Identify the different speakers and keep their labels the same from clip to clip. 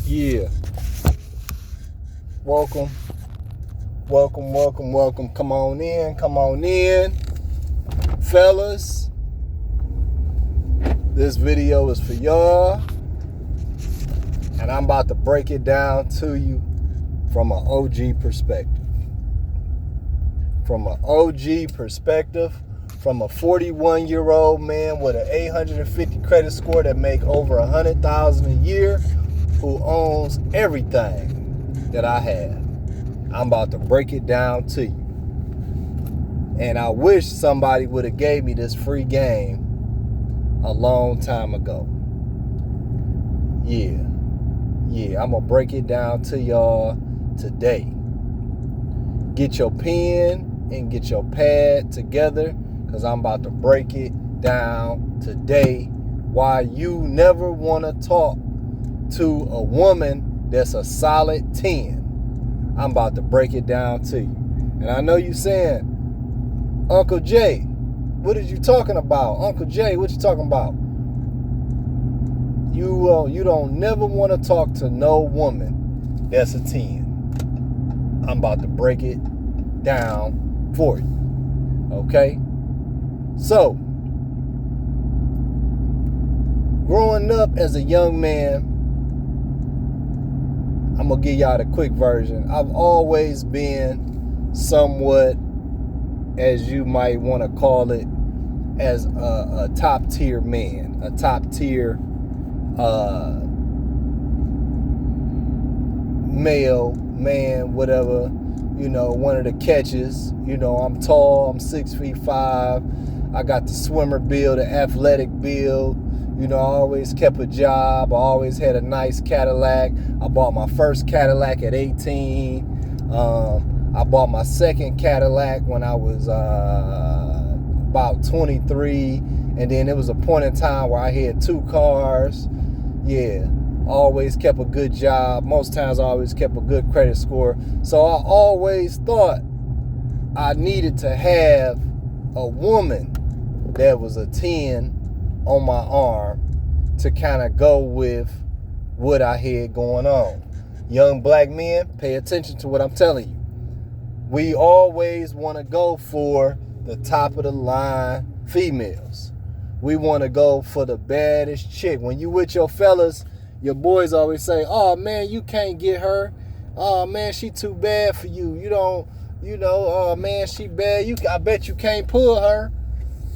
Speaker 1: Yeah. Welcome. Come on in. Fellas, this video is for y'all. And I'm about to break it down to you from an OG perspective. From a 41-year-old man with an 850 credit score that make over $100,000 a year, who owns everything that I have. I'm about to break it down to you. And I wish somebody would have gave me this free game a long time ago. Yeah, I'm gonna break it down to y'all today. Get your pen and get your pad together, because I'm about to break it down today. Why you never want to talk to a woman that's a solid 10. I'm about to break it down to you. And I know you saying, Uncle Jay, what are you talking about? Uncle Jay, what you talking about? You don't never want to talk to no woman that's a 10. I'm about to break it down for you. Okay? So, growing up as a young man, I'm going to give y'all the quick version. I've always been somewhat, as you might want to call it, as a top tier man, a top tier male, man, whatever, one of the catches. I'm tall, I'm 6'5". I got the swimmer build, the athletic build. I always kept a job. I always had a nice Cadillac. I bought my first Cadillac at 18. I bought my second Cadillac when I was about 23. And then there was a point in time where I had 2 cars. Yeah, always kept a good job. Most times I always kept a good credit score. So I always thought I needed to have a woman that was a 10 on my arm to kind of go with what I had going on. Young black men, pay attention to what I'm telling you. We always want to go for the top of the line females. We want to go for the baddest chick. When you with your fellas, your boys always say, "Oh man, you can't get her. Oh man, she too bad for you. You don't, oh man, she bad. I bet you can't pull her."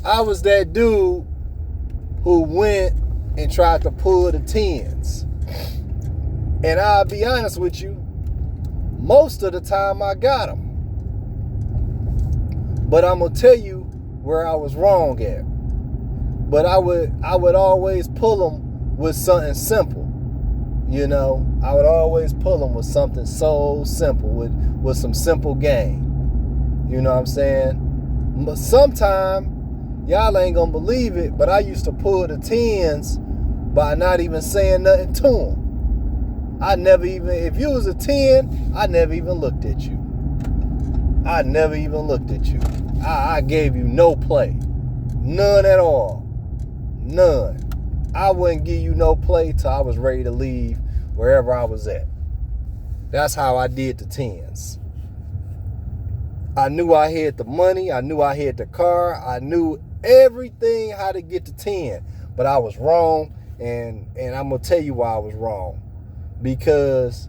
Speaker 1: I was that dude who went and tried to pull the 10s. And I'll be honest with you, most of the time I got them. But I'm going to tell you where I was wrong at. But I would always pull them with something simple. I would always pull them with something so simple, with some simple game. You know what I'm saying? But sometimes, y'all ain't gonna believe it, but I used to pull the 10s by not even saying nothing to them. If you was a 10, I never even looked at you. I gave you no play. None at all. None. I wouldn't give you no play till I was ready to leave wherever I was at. That's how I did the 10s. I knew I had the money. I knew I had the car. I knew everything how to get to 10. But I was wrong, and I'm going to tell you why I was wrong. Because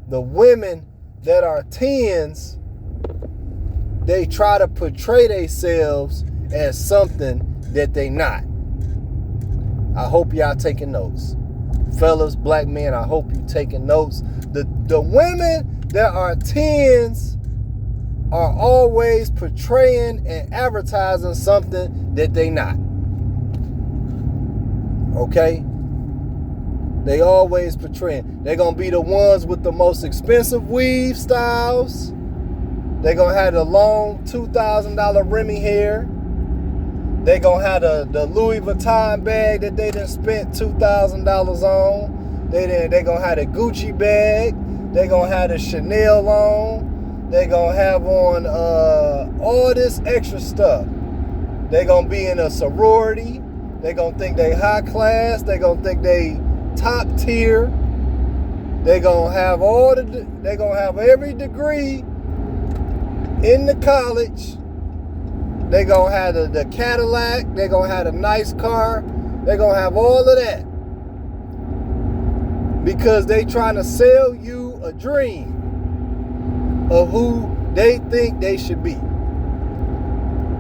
Speaker 1: the women that are 10s, they try to portray themselves as something that they not. I hope y'all taking notes. Fellas, black men, I hope you taking notes. The women that are 10s are always portraying and advertising something that they not. Okay? They always portraying. They're going to be the ones with the most expensive weave styles. They're going to have the long $2,000 Remy hair. They're going to have the Louis Vuitton bag that they done spent $2,000 on. They're going to have the Gucci bag. They're going to have the Chanel on. They're going to have on all this extra stuff. They're going to be in a sorority. They're going to think they high class. They're going to think they top tier. They gonna have every degree in the college. They gonna have the Cadillac. They gonna have a nice car. They gonna have all of that because they trying to sell you a dream of who they think they should be.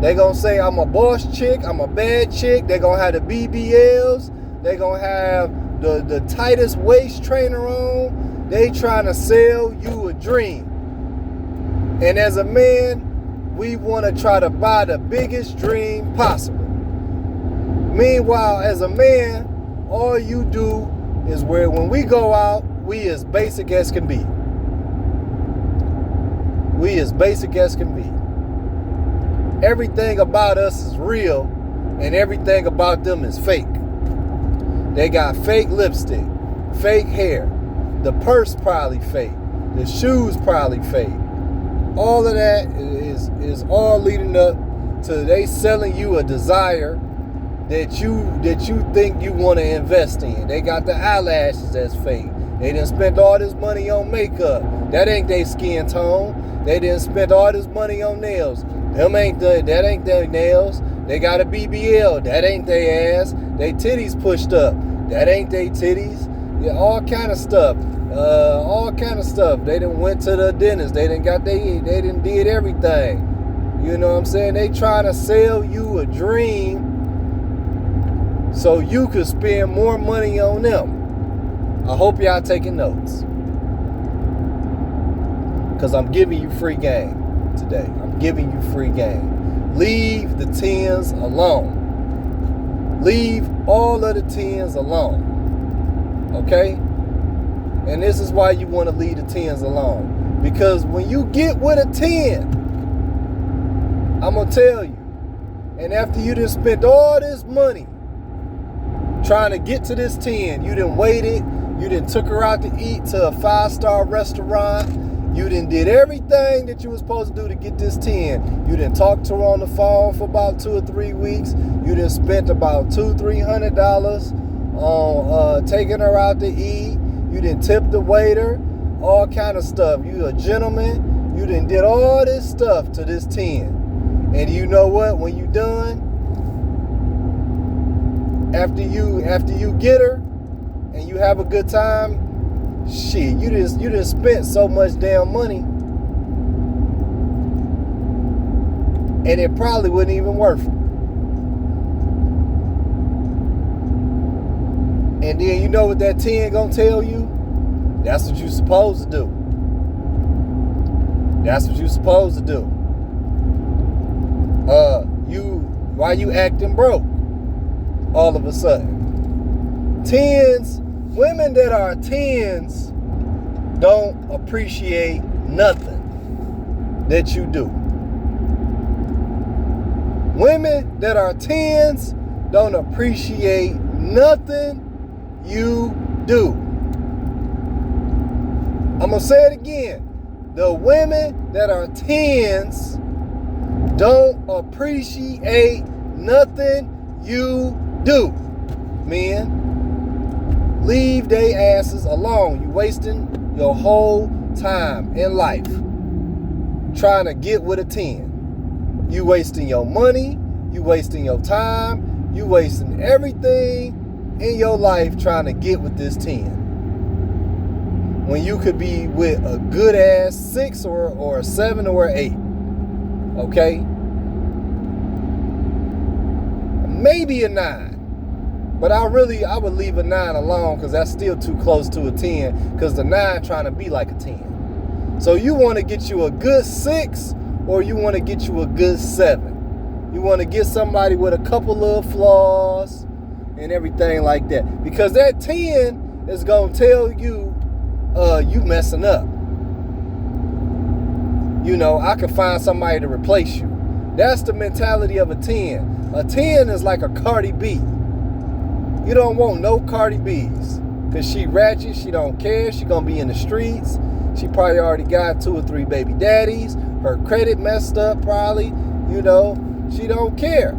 Speaker 1: They gonna say, I'm a boss chick, I'm a bad chick. They gonna have the BBLs. They gonna have the tightest waist trainer on. They trying to sell you a dream. And as a man, we want to try to buy the biggest dream possible. Meanwhile, as a man, all you do is when we go out, we as basic as can be. We as basic as can be. Everything about us is real, and everything about them is fake. They got fake lipstick, fake hair. The purse probably fake. The shoes probably fake. All of that is all leading up to they selling you a desire that you think you want to invest in. They got the eyelashes that's fake. They done spent all this money on makeup. That ain't their skin tone. They done spent all this money on nails. That ain't their nails. They got a BBL. That ain't their ass. They titties pushed up. That ain't their titties. Yeah, all kind of stuff. They done went to the dentist. They done did everything. You know what I'm saying? They trying to sell you a dream so you could spend more money on them. I hope y'all taking notes, because I'm giving you free game today. I'm giving you free game. Leave the 10s alone. Leave all of the 10s alone. Okay? And this is why you want to leave the 10s alone. Because when you get with a 10, I'm going to tell you, and after you done spent all this money trying to get to this 10, you done waited, you done took her out to eat to a 5-star restaurant, you done did everything that you were supposed to do to get this 10. You done talked to her on the phone for about 2 or 3 weeks. You done spent about $200-$300 on taking her out to eat. You done tipped the waiter, all kind of stuff. You a gentleman. You done did all this stuff to this 10. And you know what? When you done, after you get her and you have a good time, shit, you just spent so much damn money, and it probably wasn't even worth it. And then you know what that 10 gonna tell you? That's what you supposed to do. That's what you supposed to do. Why you acting broke all of a sudden? 10s, women that are 10s don't appreciate nothing that you do. Women that are 10s don't appreciate nothing you do. I'm going to say it again. The women that are 10s don't appreciate nothing you do. Men, leave they asses alone. You wasting your whole time in life trying to get with a 10. You wasting your money. You wasting your time. You wasting everything in your life trying to get with this 10. When you could be with a good ass 6 or a 7 or an 8. Okay? Maybe a 9. But I would leave a 9 alone, because that's still too close to a 10, because the 9 trying to be like a 10. So you want to get you a good 6, or you want to get you a good 7. You want to get somebody with a couple of flaws and everything like that. Because that 10 is going to tell you, you messing up. You know, I could find somebody to replace you. That's the mentality of a 10. A 10 is like a Cardi B. You don't want no Cardi B's, because she ratchet, she don't care, she gonna be in the streets. She probably already got 2 or 3 baby daddies. Her credit messed up probably, you know. She don't care.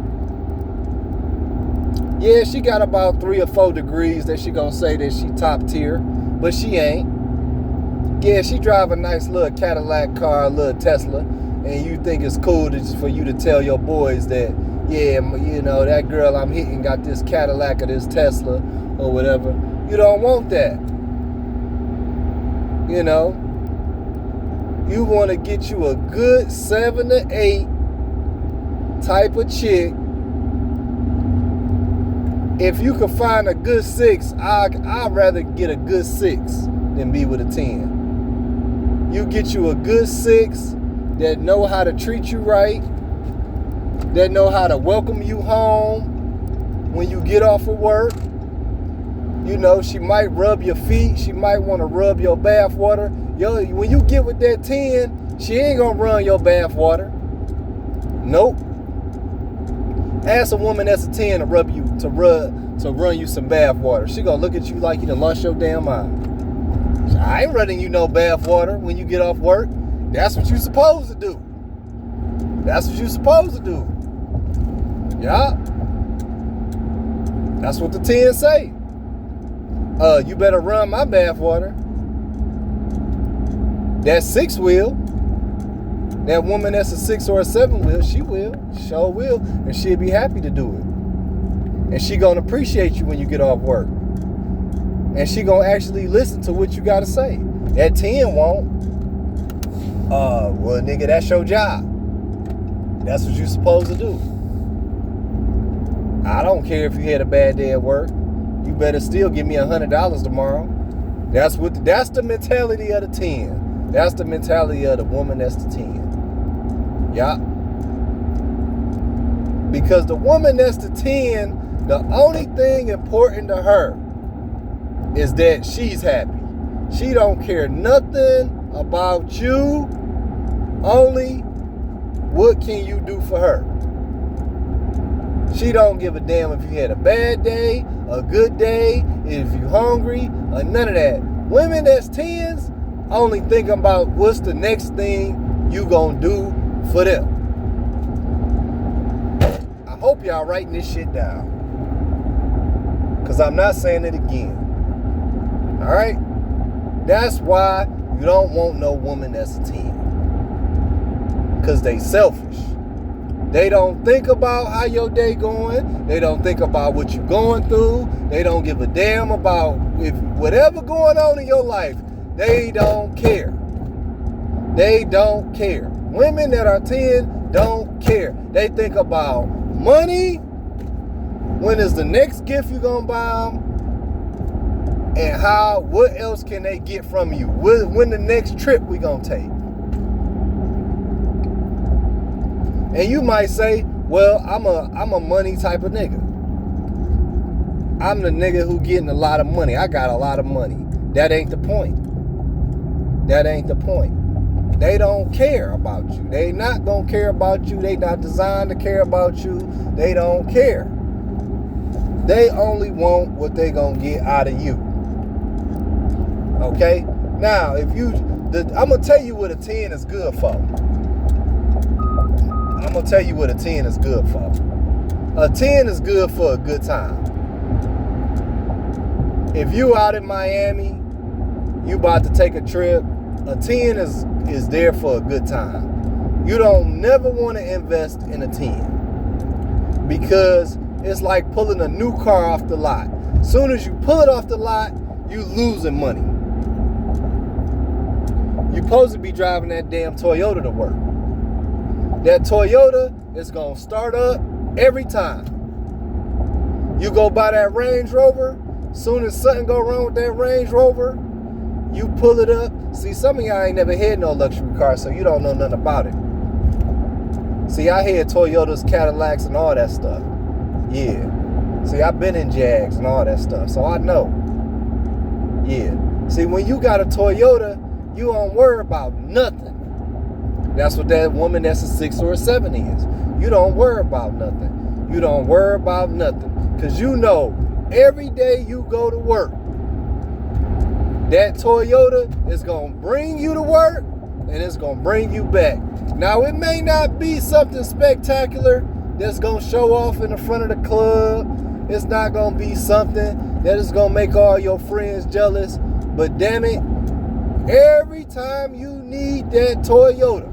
Speaker 1: Yeah, she got about 3 or 4 degrees that she gonna say that she top tier, but she ain't. Yeah, she drive a nice little Cadillac car, a little Tesla, and you think it's cool for you to tell your boys that, yeah, you know, that girl I'm hitting got this Cadillac or this Tesla or whatever. You don't want that. You know, you want to get you a good 7 to 8 type of chick. If you can find a good 6, I'd rather get a good 6 than be with a 10. You get you a good 6 that know how to treat you right, that know how to welcome you home when you get off of work. You know, she might rub your feet. She might want to rub your bath water. Yo, when you get with that 10, she ain't going to run your bath water. Nope. Ask a woman that's a 10 to run you some bath water. She gonna look at you like you done lost your damn mind. I ain't running you no bath water when you get off work. That's what you supposed to do. That's what you supposed to do. Yeah. That's what the 10 say. You better run my bath water. That 6 will. That woman that's a 6 or a 7 will, she will, sure will, and she'll be happy to do it. And she gonna appreciate you when you get off work. And she gonna actually listen to what you gotta say. That 10 won't. Well, nigga, that's your job. That's what you supposed to do. I don't care if you had a bad day at work. You better still give me $100 tomorrow. That's the mentality of the 10. That's the mentality of the woman that's the 10. Yeah. Because the woman that's the 10, the only thing important to her is that she's happy. She don't care nothing about you. Only what can you do for her. She don't give a damn if you had a bad day, a good day, if you hungry, or none of that. Women that's 10s only think about what's the next thing you gonna do for them. I hope y'all writing this shit down, because I'm not saying it again. All right? That's why you don't want no woman that's a 10. Because they selfish. They don't think about how your day going. They don't think about what you're going through. They don't give a damn about if whatever going on in your life. They don't care. They don't care. Women that are 10 don't care. They think about money. When is the next gift you gonna buy them? And what else can they get from you? When the next trip we gonna take? And you might say, well, I'm a money type of nigga. I'm the nigga who getting a lot of money. I got a lot of money. That ain't the point. That ain't the point. They don't care about you. They not gonna care about you. They not designed to care about you. They don't care. They only want what they gonna get out of you. Okay? Now, I'm gonna tell you what a 10 is good for. I'm gonna tell you what a 10 is good for. A 10 is good for a good time. If you out in Miami, you about to take a trip, a 10 is there for a good time. You don't never want to invest in a 10, because it's like pulling a new car off the lot. Soon as you pull it off the lot, you losing money. You're supposed to be driving that damn Toyota to work. That Toyota is going to start up every time. You go buy that Range Rover, soon as something go wrong with that Range Rover, you pull it up. See, some of y'all ain't never had no luxury car, so you don't know nothing about it. See, I had Toyotas, Cadillacs, and all that stuff. Yeah. See, I've been in Jags and all that stuff, so I know. Yeah. See, when you got a Toyota, you don't worry about nothing. That's what that woman that's a 6 or a 7 is. You don't worry about nothing. You don't worry about nothing. Because you know, every day you go to work, that Toyota is going to bring you to work, and it's going to bring you back. Now, it may not be something spectacular that's going to show off in the front of the club. It's not going to be something that is going to make all your friends jealous. But damn it, Every time you need that Toyota,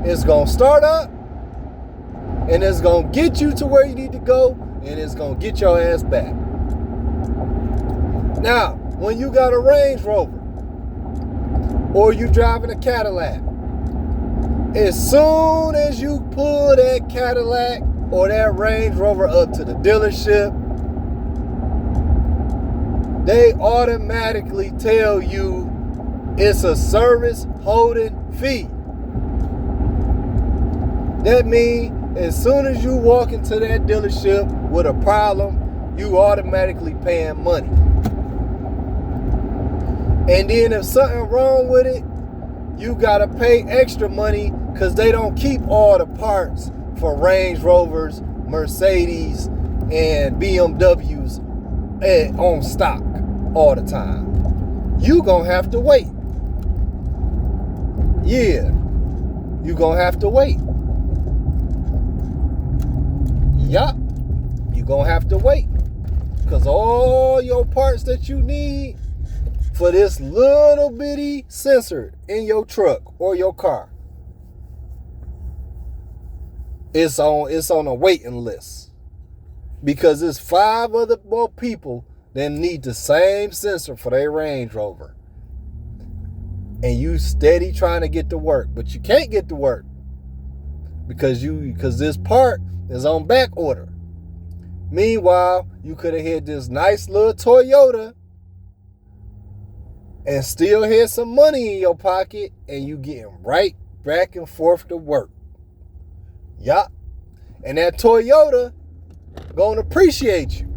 Speaker 1: it's going to start up, and it's going to get you to where you need to go, and it's going to get your ass back. Now, when you got a Range Rover, or you driving a Cadillac, as soon as you pull that Cadillac or that Range Rover up to the dealership, they automatically tell you it's a service holding fee. That means as soon as you walk into that dealership with a problem, you automatically paying money. And then if something wrong with it, you gotta pay extra money because they don't keep all the parts for Range Rovers, Mercedes, and BMWs on stock all the time. You gonna have to wait. Yeah, you gonna have to wait. Yup, you gonna have to wait because all your parts that you need for this little bitty sensor in your truck or your car, it's on a waiting list because there's 5 other more people that need the same sensor for their Range Rover, and you steady trying to get to work, but you can't get to work because this part is on back order. Meanwhile, you could have hit this nice little Toyota and still had some money in your pocket, and you getting right back and forth to work. Yup. And that Toyota gonna appreciate you.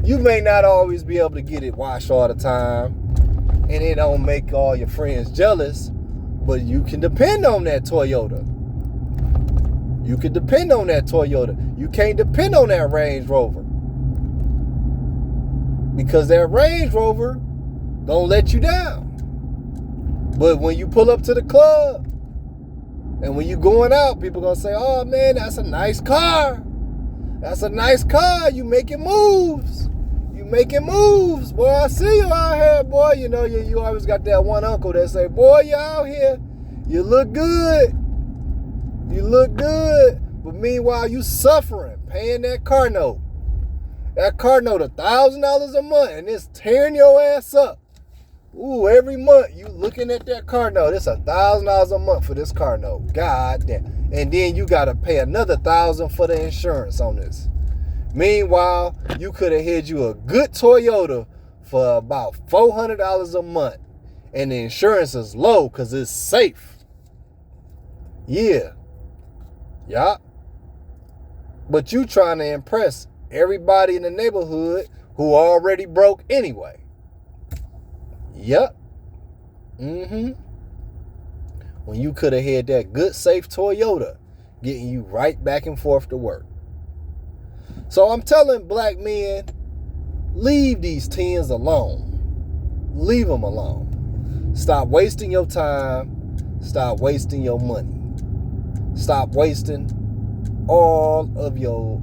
Speaker 1: You may not always be able to get it washed all the time, and it don't make all your friends jealous, but you can depend on that Toyota. You can depend on that Toyota. You can't depend on that Range Rover, because that Range Rover don't let you down. But when you pull up to the club and when you going out, people gonna say, oh man, that's a nice car. That's a nice car. You making moves. You making moves. Boy, I see you out here, boy. You know, you always got that one uncle that say, boy, you out here. You look good. You look good. But meanwhile, you suffering, paying that car note. That car note $1,000 a month, and it's tearing your ass up. Ooh, every month you looking at that car note. It's $1,000 a month for this car note. God damn. And then you got to pay another $1,000 for the insurance on this. Meanwhile, you could have had you a good Toyota for about $400 a month, and the insurance is low because it's safe. Yeah. Yup. But you trying to impress everybody in the neighborhood who already broke anyway. Yep. When you could have had that good, safe Toyota getting you right back and forth to work. So I'm telling black men, leave these 10s alone. Leave them alone. Stop wasting your time. Stop wasting your money. Stop wasting all of your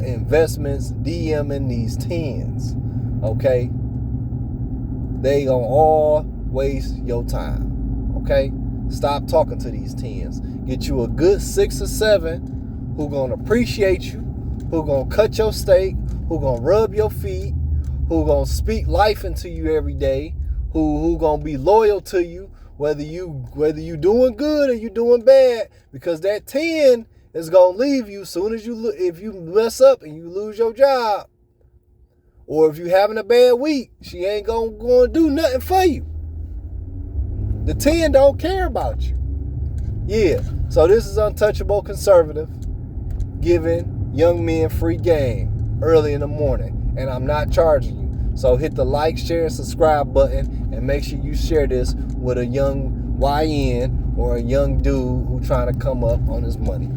Speaker 1: investments DMing these 10s. Okay? They gonna all waste your time. Okay? Stop talking to these 10s. Get you a good 6 or 7 who gonna appreciate you, who gonna cut your steak, who gonna rub your feet, who gonna speak life into you every day, who gonna be loyal to you, whether you doing good or you doing bad, because that 10 is gonna leave you soon as if you mess up and you lose your job, or if you having a bad week, she ain't gonna do nothing for you. The 10 don't care about you. Yeah, so this is Untouchable Conservative giving young men free game early in the morning, and I'm not charging you. So hit the like, share, and subscribe button, and make sure you share this with a young YN or a young dude who trying to come up on his money.